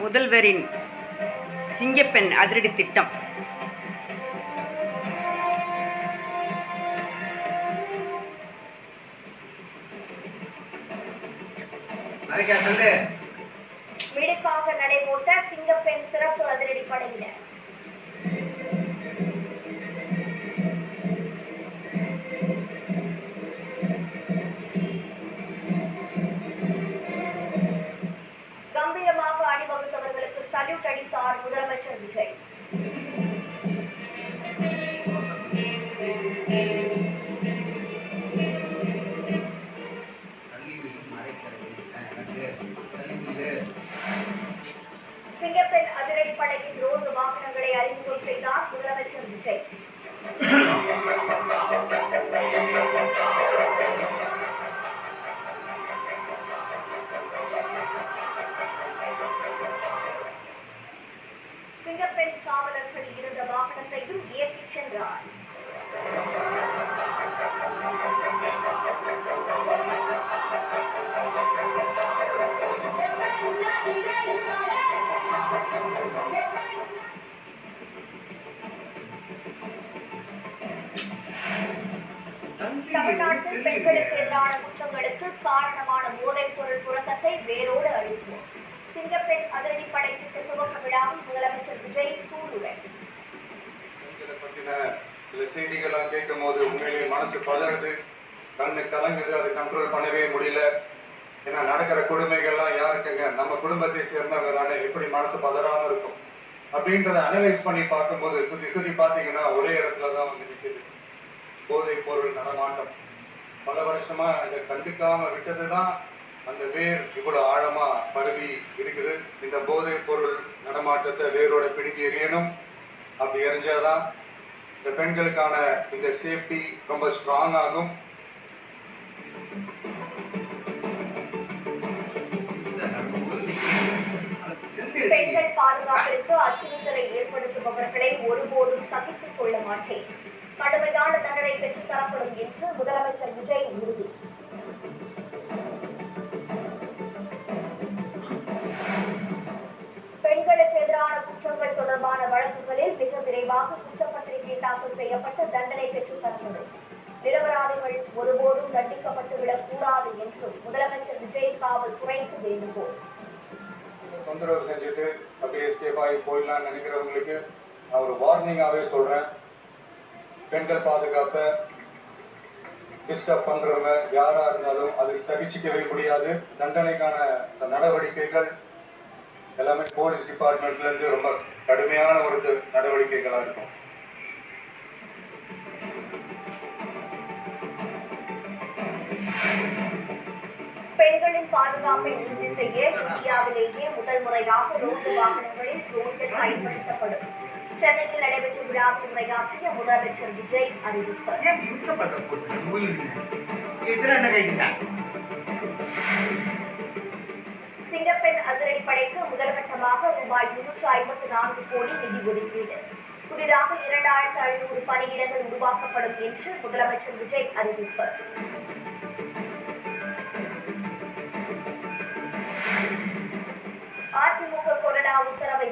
முதல்வரின் சிங்கப்பெண் அதிரடி திட்டம். மிடுக்காக நடைபோட்ட சிங்கப்பெண் சிறப்பு அதிரடி படையினர். கம்பீரமாக அணிவகுத்தவர்களுக்கு சல்யூட் அளித்தார் முதலமைச்சர் விஜய். சிங்கப்பெண் அதிரடி படையின் ரோந்து வாகனங்களை அறிமுகம் செய்தார் முதலமைச்சர் விஜய். சிங்கப்பெண் காவலர்கள் இருந்த வாகனத்தையும் இயக்கிச் சென்றார். தமிழ்நாட்டில் பெண்களுக்கு எதிரான குற்றங்களுக்கு காரணமான போதைப் பொருள் புழக்கத்தை வேரோடு அழிப்போம். சிங்கப்பெண் அதிரடிப்படை திட்ட துவக்க விழாவில் முதலமைச்சர் விஜய் சூளுரை. சில செய்திகள்லாம் கேட்கும் போது உண்மையிலேயே மனசு பதறுது, கண்ணு கலங்குது, அதை கண்ட்ரோல் பண்ணவே முடியல. ஏன்னா நடக்கிற கொடுமைகள்லாம் யாருக்குங்க, நம்ம குடும்பத்தை சேர்ந்தவங்க தானே, எப்படி மனசு பதறாம இருக்கும் அப்படின்றத அனலைஸ் பண்ணி பார்க்கும்போது சுத்தி பார்த்தீங்கன்னா ஒரே இடத்துல தான் வந்து நிற்குது. போதைப் பொருள் நடமாட்டம் பல வருஷமா இதை கண்டுக்காம விட்டதுதான் அந்த வேர் இவ்வளவு ஆழமா பரவி இருக்குது. இந்த போதைப் பொருள் நடமாட்டத்தை வேரோட பிடிக்கி எறியணும். அப்படி எரிஞ்சாதான் இந்த பெண்களுக்கான இந்த சேஃப்டி ரொம்ப ஸ்ட்ராங் ஆகும். பெண்கள் பாதுகாப்பிற்கு அச்சுறுத்தலை ஏற்படுத்துபவர்களை ஒருபோதும் சகித்துக் கொள்ள மாட்டேன். கடுமையான தண்டனை பெற்றுத் தரப்படும் என்று முதலமைச்சர் விஜய் உறுதி. பெண்களுக்கு எதிரான குற்றங்கள் தொடர்பான வழக்குகளில் மிக விரைவாக குற்றப்பத்திரிகை தாக்கல் செய்யப்பட்டு தண்டனை பெற்றுத் தரப்படும். நிரபராதிகள் ஒருபோதும் தண்டிக்கப்பட்டுவிடக் கூடாது என்றும் முதலமைச்சர் விஜய் காவல்துறைக்கு வேண்டுகோள். தொந்தரவு செஞ்சுட்டு அப்படியே எஸ்கேப் ஆகி போயிடலாம்னு நினைக்கிறவங்களுக்கு நான் ஒரு வார்னிங்காகவே சொல்றேன். பெண்கள் பாதுகாப்பை டிஸ்டர்ப் பண்றவங்க யாரா இருந்தாலும் அது சகிச்சிக்கவே முடியாது. தண்டனைக்கான நடவடிக்கைகள் எல்லாமே போலீஸ் டிபார்ட்மெண்ட்ல இருந்து ரொம்ப கடுமையான ஒரு நடவடிக்கைகளா இருக்கும். பெண்களின் பாதுகாப்பை உறுதி செய்ய இந்தியாவிலேயே முதல் முறையாக ரோந்து வாகனங்களில் ட்ரோன்கள் பயன்படுத்தப்படும். சென்னையில் நடைபெற்ற விழாவில் உரையாற்றிய முதலமைச்சர் விஜய் அறிவிப்பு. சிங்கப்பெண் அதிரடிப்படைக்கு முதல்கட்டமாக ரூபாய் 354 கோடி நிதி ஒதுக்கீடு. புதிதாக 2500 பணியிடங்கள் உருவாக்கப்படும் என்று முதலமைச்சர் விஜய் அறிவிப்பு. அதிமுக கொரோனா உத்தரவை